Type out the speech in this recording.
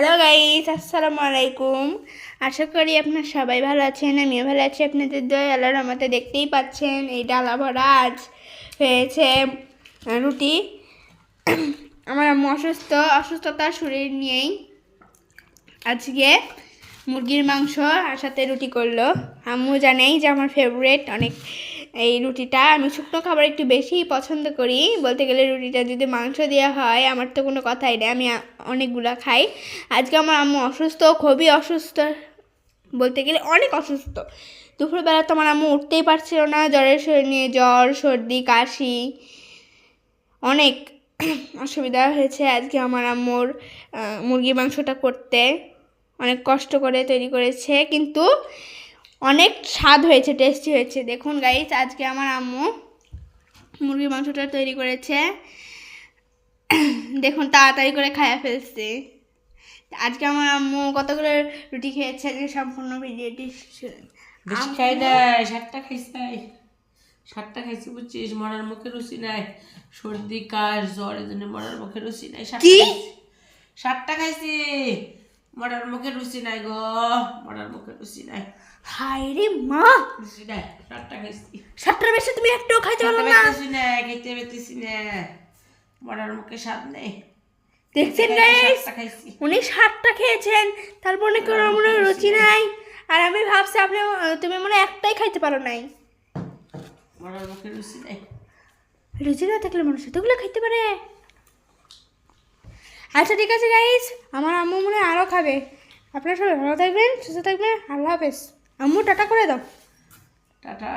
Hello guys, আসসালামু আলাইকুম। আশা করি আপনার সবাই ভালো আছেন। আমিও ভালো আছি আপনাদের দয়ায়। আল্লাহর রহমতে দেখতেই পাচ্ছেন এই ডালা ভরা আজ হয়েছে রুটি। আমার আম্মু অসুস্থতার শরীর নিয়েই আজকে মুরগির মাংস আর সাথে রুটি করলো। আম্মু জানেই যে আমার ফেভারিট অনেক এই রুটিটা। আমি শুকনো খাবার একটু বেশিই পছন্দ করি। বলতে গেলে রুটিটা যদি মাংস দেওয়া হয় আমার তো কোনো কথাই নেই, আমি অনেকগুলো খাই। আজকে আমার আম্মু অসুস্থ, খুবই অসুস্থ, বলতে গেলে অনেক অসুস্থ। দুপুরবেলা তো আমার আম্মু উঠতেই পারছিল না, জ্বরের শরীর নিয়ে জ্বর, সর্দি, কাশি, অনেক অসুবিধা হয়েছে আজকে আমার আম্মুর মুরগির মাংসটা করতে। অনেক কষ্ট করে তৈরি করেছে, কিন্তু অনেক স্বাদ হয়েছে, টেস্টি হয়েছে। দেখুন গাইস, আজকে আমার আম্মু মুরগির মাংসটা তৈরি করেছে। দেখুন তাড়াতাড়ি করে খাইয়া ফেলছে। আজকে আমার আম্মু কতগুলো রুটি খেয়েছে, আজকে সম্পূর্ণ ভিডিওটি বেশি খাই নাই, 7টা খাইছি নাই, 7টা খাইছি বুঝছিস। মরার মুখে রুচি নাই, সর্দি কাশ জ্বর, এই জন্য মরার মুখে রুচি নাই। 7টা খাইছি, মরার মুখে রুচি নাই গো, মরার মুখে রুচি নাই। হায় রে মা, রুচি নাই, 7টা খাইছি। 7টার বেশি তুমি একটাও খাইতে পারো না? খেতে পেতেছি না, মরার মুখে স্বাদ নেই। দেখছেন গাইস, উনি 7টা খেয়েছেন, তারপর নাকি ওনার মনে হয় রুচি নাই। আর আমি ভাবছি তুমি মনে হয় একটাই খাইতে পারো নাই। মরার মুখে রুচি নাই। রুচি না থাকলে মানুষ এতগুলো খাইতে পারে? আচ্ছা ঠিক আছে গাইস, আমার আম্মু মনে হয় আরও খাবে। আপনারা সবাই ভালো থাকবেন, সুস্থ থাকবেন। আল্লাহ হাফেজ। আম্মু টাটা করে দাও। টাটা।